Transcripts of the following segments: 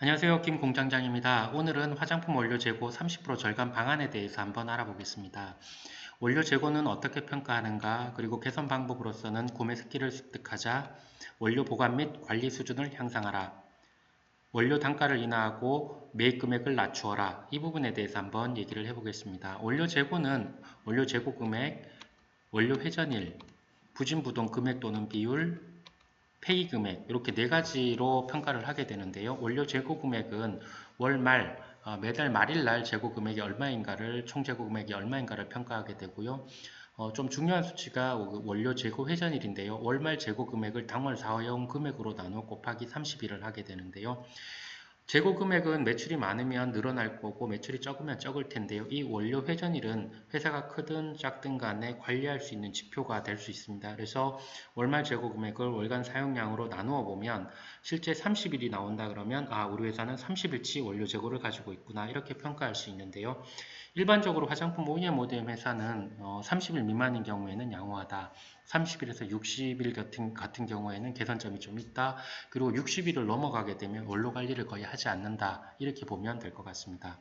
안녕하세요. 김 공장장입니다. 오늘은 화장품 원료 재고 30% 절감 방안에 대해서 한번 알아보겠습니다. 원료 재고는 어떻게 평가하는가, 그리고 개선 방법으로서는 구매 스킬을 습득하자, 원료 보관 및 관리 수준을 향상하라, 원료 단가를 인하하고 매입 금액을 낮추어라. 이 부분에 대해서 한번 얘기를 해보겠습니다. 원료 재고는 원료 재고 금액, 원료 회전일, 부진부동 금액 또는 비율, 폐기 금액 이렇게 네 가지로 평가를 하게 되는데요. 원료 재고 금액은 월말 매달 말일날 재고 금액이 얼마인가를 총 재고 금액이 얼마인가를 평가하게 되고요. 좀 중요한 수치가 원료 재고 회전일인데요. 월말 재고 금액을 당월 사용 금액으로 나누어 곱하기 30일을 하게 되는데요. 재고 금액은 매출이 많으면 늘어날 거고 매출이 적으면 적을 텐데요. 이 원료 회전일은 회사가 크든 작든 간에 관리할 수 있는 지표가 될 수 있습니다. 그래서 월말 재고 금액을 월간 사용량으로 나누어 보면 실제 30일이 나온다 그러면 우리 회사는 30일치 원료 재고를 가지고 있구나 이렇게 평가할 수 있는데요. 일반적으로 화장품 OEM 모델 회사는 30일 미만인 경우에는 양호하다. 30일에서 60일 같은 경우에는 개선점이 좀 있다. 그리고 60일을 넘어가게 되면 원료 관리를 거의 하지 않는다. 이렇게 보면 될 것 같습니다.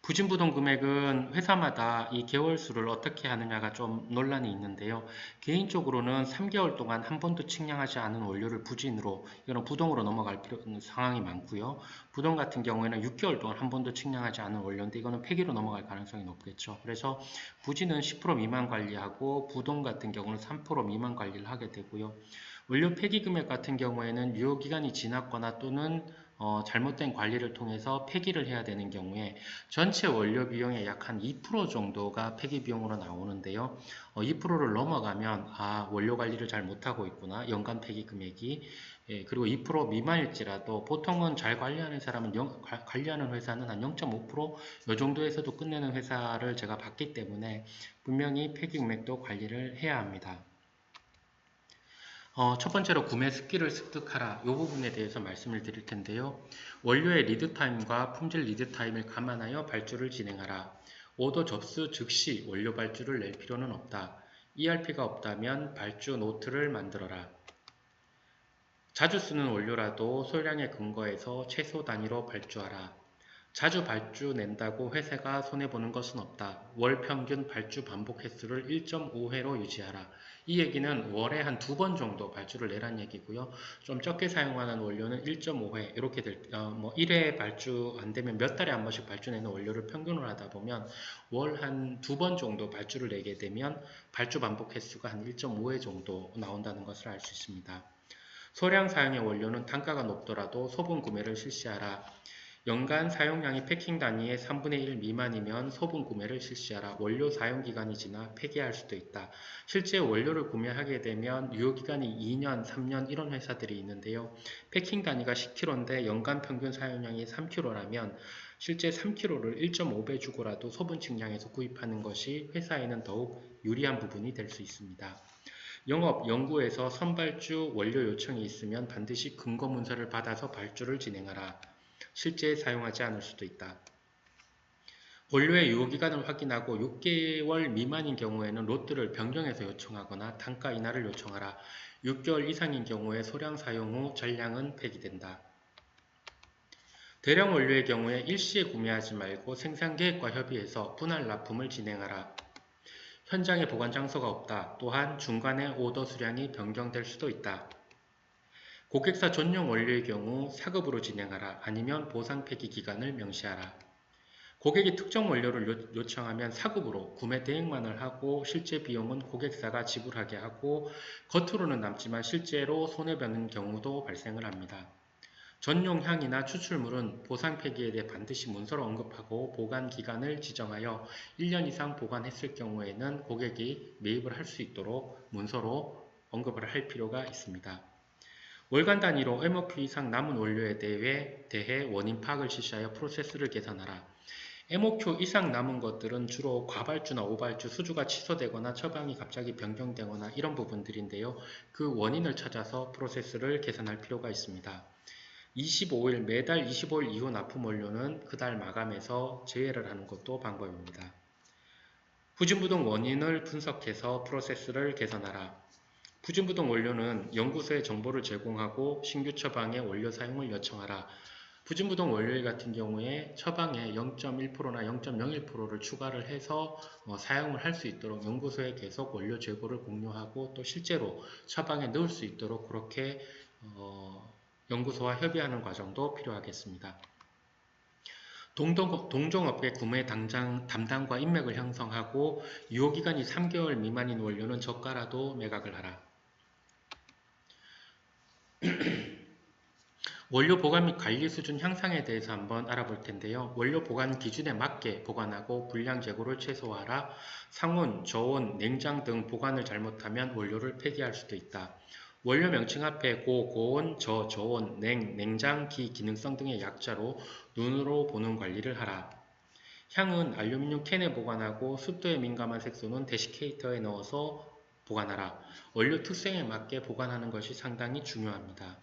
부진부동 금액은 회사마다 이 개월수를 어떻게 하느냐가 좀 논란이 있는데요. 개인적으로는 3개월 동안 한 번도 측량하지 않은 원료를 부진으로, 이거는 부동으로 넘어갈 상황이 많고요. 부동 같은 경우에는 6개월 동안 한 번도 측량하지 않은 원료인데 이거는 폐기로 넘어갈 가능성이 높겠죠. 그래서 부진은 10% 미만 관리하고 부동 같은 경우는 3% 미만 관리를 하게 되고요. 원료 폐기 금액 같은 경우에는 유효기간이 지났거나 또는 잘못된 관리를 통해서 폐기를 해야 되는 경우에 전체 원료 비용의 약 한 2% 정도가 폐기 비용으로 나오는데요. 2%를 넘어가면 원료 관리를 잘 못하고 있구나. 연간 폐기 금액이. 예, 그리고 2% 미만일지라도 보통은 잘 관리하는 사람은 관리하는 회사는 한 0.5%이 정도에서도 끝내는 회사를 제가 봤기 때문에 분명히 폐기 금액도 관리를 해야 합니다. 첫 번째로 구매 스킬을 습득하라. 이 부분에 대해서 말씀을 드릴 텐데요. 원료의 리드 타임과 품질 리드 타임을 감안하여 발주를 진행하라. 오더 접수 즉시 원료 발주를 낼 필요는 없다. ERP가 없다면 발주 노트를 만들어라. 자주 쓰는 원료라도 소량에 근거해서 최소 단위로 발주하라. 자주 발주 낸다고 회사가 손해보는 것은 없다. 월 평균 발주 반복 횟수를 1.5회로 유지하라. 이 얘기는 월에 한 두 번 정도 발주를 내란 얘기고요. 좀 적게 사용하는 원료는 1.5회 이렇게 1회 발주 안 되면 몇 달에 한 번씩 발주 내는 원료를 평균으로 하다 보면 월 한 두 번 정도 발주를 내게 되면 발주 반복 횟수가 한 1.5회 정도 나온다는 것을 알 수 있습니다. 소량 사용의 원료는 단가가 높더라도 소분 구매를 실시하라. 연간 사용량이 패킹 단위의 3분의 1 미만이면 소분 구매를 실시하라. 원료 사용 기간이 지나 폐기할 수도 있다. 실제 원료를 구매하게 되면 유효기간이 2년, 3년 이런 회사들이 있는데요. 패킹 단위가 10kg인데 연간 평균 사용량이 3kg라면 실제 3kg를 1.5배 주고라도 소분 측량해서 구입하는 것이 회사에는 더욱 유리한 부분이 될 수 있습니다. 영업, 연구에서 선발주 원료 요청이 있으면 반드시 근거 문서를 받아서 발주를 진행하라. 실제 사용하지 않을 수도 있다. 원료의 유효기간을 확인하고 6개월 미만인 경우에는 롯들을 변경해서 요청하거나 단가 인하를 요청하라. 6개월 이상인 경우에 소량 사용 후 전량은 폐기된다. 대량 원료의 경우에 일시에 구매하지 말고 생산계획과 협의해서 분할 납품을 진행하라. 현장에 보관 장소가 없다. 또한 중간에 오더 수량이 변경될 수도 있다. 고객사 전용 원료의 경우 사급으로 진행하라. 아니면 보상 폐기 기간을 명시하라. 고객이 특정 원료를 요청하면 사급으로 구매 대행만을 하고 실제 비용은 고객사가 지불하게 하고 겉으로는 남지만 실제로 손해보는 경우도 발생을 합니다. 전용향이나 추출물은 보상 폐기에 대해 반드시 문서로 언급하고 보관 기간을 지정하여 1년 이상 보관했을 경우에는 고객이 매입을 할 수 있도록 문서로 언급을 할 필요가 있습니다. 월간 단위로 MOQ 이상 남은 원료에 대해 원인 파악을 실시하여 프로세스를 개선하라. MOQ 이상 남은 것들은 주로 과발주나 오발주, 수주가 취소되거나 처방이 갑자기 변경되거나 이런 부분들인데요. 그 원인을 찾아서 프로세스를 개선할 필요가 있습니다. 25일, 매달 25일 이후 납품 원료는 그달 마감해서 제외를 하는 것도 방법입니다. 후진부동 원인을 분석해서 프로세스를 개선하라. 부진부동 원료는 연구소에 정보를 제공하고 신규 처방의 원료 사용을 요청하라. 부진부동 원료일 같은 경우에 처방에 0.1%나 0.01%를 추가를 해서 사용을 할 수 있도록 연구소에 계속 원료 재고를 공유하고 또 실제로 처방에 넣을 수 있도록 그렇게 연구소와 협의하는 과정도 필요하겠습니다. 동종업계 구매 담당과 인맥을 형성하고 유효기간이 3개월 미만인 원료는 저가라도 매각을 하라. 원료 보관 및 관리 수준 향상에 대해서 한번 알아볼 텐데요. 원료 보관 기준에 맞게 보관하고 불량 재고를 최소화하라. 상온, 저온, 냉장 등 보관을 잘못하면 원료를 폐기할 수도 있다. 원료 명칭 앞에 고온, 저온, 냉장, 기능성 등의 약자로 눈으로 보는 관리를 하라. 향은 알루미늄 캔에 보관하고 습도에 민감한 색소는 데시케이터에 넣어서 보관하라. 원료 특성에 맞게 보관하는 것이 상당히 중요합니다.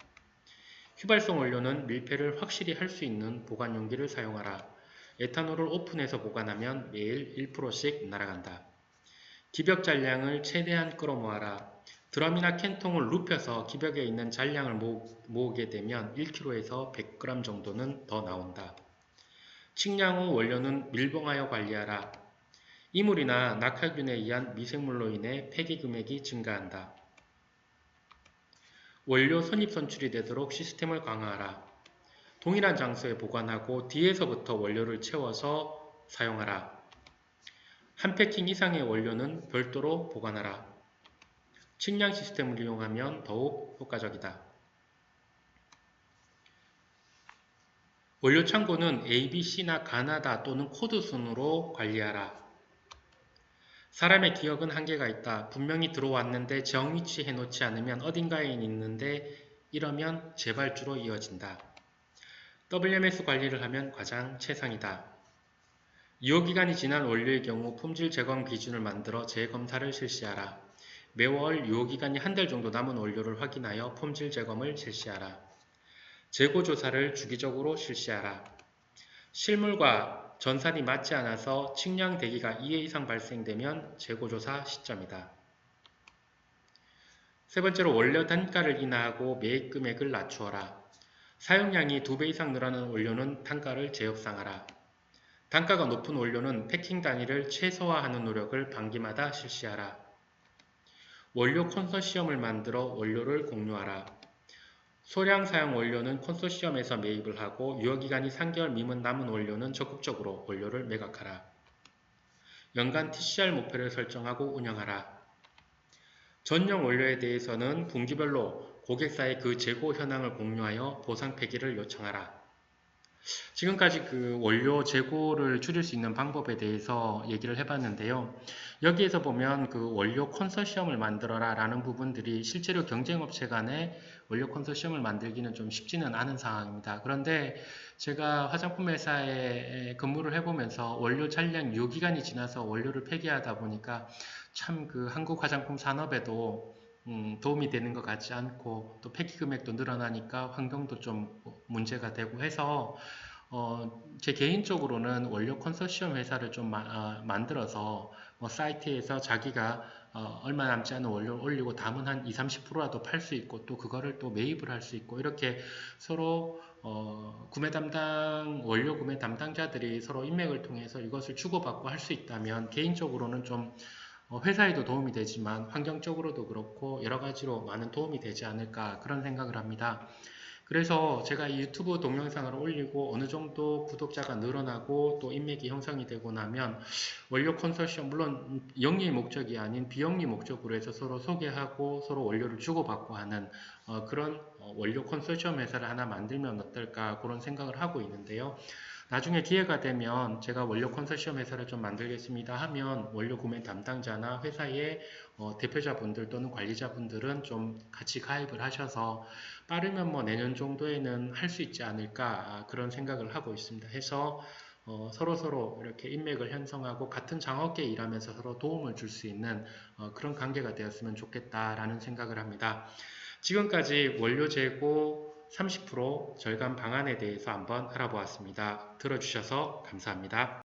휘발성 원료는 밀폐를 확실히 할 수 있는 보관 용기를 사용하라. 에탄올을 오픈해서 보관하면 매일 1%씩 날아간다. 기벽 잔량을 최대한 끌어모아라. 드럼이나 캔통을 눕혀서 기벽에 있는 잔량을 모으게 되면 1kg에서 100g 정도는 더 나온다. 측량 후 원료는 밀봉하여 관리하라. 이물이나 낙하균에 의한 미생물로 인해 폐기 금액이 증가한다. 원료 선입 선출이 되도록 시스템을 강화하라. 동일한 장소에 보관하고 뒤에서부터 원료를 채워서 사용하라. 한 패킹 이상의 원료는 별도로 보관하라. 측량 시스템을 이용하면 더욱 효과적이다. 원료 창고는 A, B, C나 가나다 또는 코드 순으로 관리하라. 사람의 기억은 한계가 있다. 분명히 들어왔는데 정위치해 놓지 않으면 어딘가에 있는데 이러면 재발주로 이어진다. WMS 관리를 하면 가장 최상이다. 유효기간이 지난 원료의 경우 품질 점검 기준을 만들어 재검사를 실시하라. 매월 유효기간이 한 달 정도 남은 원료를 확인하여 품질 점검을 실시하라. 재고조사를 주기적으로 실시하라. 실물과 전산이 맞지 않아서 측량 대기가 2회 이상 발생되면 재고조사 시점이다. 세 번째로 원료 단가를 인하하고 매입 금액을 낮추어라. 사용량이 2배 이상 늘어난 원료는 단가를 재협상하라. 단가가 높은 원료는 패킹 단위를 최소화하는 노력을 반기마다 실시하라. 원료 컨소시엄을 만들어 원료를 공유하라. 소량 사용 원료는 컨소시엄에서 매입을 하고 유효기간이 3개월 미만 남은 원료는 적극적으로 원료를 매각하라. 연간 TCR 목표를 설정하고 운영하라. 전용 원료에 대해서는 분기별로 고객사의 그 재고 현황을 공유하여 보상 폐기를 요청하라. 지금까지 그 원료 재고를 줄일 수 있는 방법에 대해서 얘기를 해봤는데요. 여기에서 보면 그 원료 컨소시엄을 만들어라 라는 부분들이 실제로 경쟁업체 간에 원료 컨소시엄을 만들기는 좀 쉽지는 않은 상황입니다. 그런데 제가 화장품 회사에 근무를 해보면서 원료 잔량 유효기간이 지나서 원료를 폐기하다 보니까 참 그 한국 화장품 산업에도 도움이 되는 것 같지 않고 또 폐기 금액도 늘어나니까 환경도 좀 문제가 되고 해서 제 개인적으로는 원료 컨소시엄 회사를 좀 만들어서 사이트에서 자기가 얼마 남지 않은 원료를 올리고 담은 한 20-30%라도 팔 수 있고 또 그거를 또 매입을 할 수 있고 이렇게 서로 원료 구매 담당자들이 서로 인맥을 통해서 이것을 주고받고 할 수 있다면 개인적으로는 좀 회사에도 도움이 되지만 환경적으로도 그렇고 여러 가지로 많은 도움이 되지 않을까 그런 생각을 합니다. 그래서 제가 이 유튜브 동영상을 올리고 어느 정도 구독자가 늘어나고 또 인맥이 형성이 되고 나면 원료 컨소시엄 물론 영리 목적이 아닌 비영리 목적으로 해서 서로 소개하고 서로 원료를 주고받고 하는 그런 원료 컨소시엄 회사를 하나 만들면 어떨까 그런 생각을 하고 있는데요. 나중에 기회가 되면 제가 원료 컨소시엄 회사를 좀 만들겠습니다 하면 원료 구매 담당자나 회사의 대표자분들 또는 관리자분들은 좀 같이 가입을 하셔서 빠르면 뭐 내년 정도에는 할 수 있지 않을까 그런 생각을 하고 있습니다. 해서 서로 이렇게 인맥을 형성하고 같은 장업계에 일하면서 서로 도움을 줄 수 있는 그런 관계가 되었으면 좋겠다라는 생각을 합니다. 지금까지 원료 재고 30% 절감 방안에 대해서 한번 알아보았습니다. 들어주셔서 감사합니다.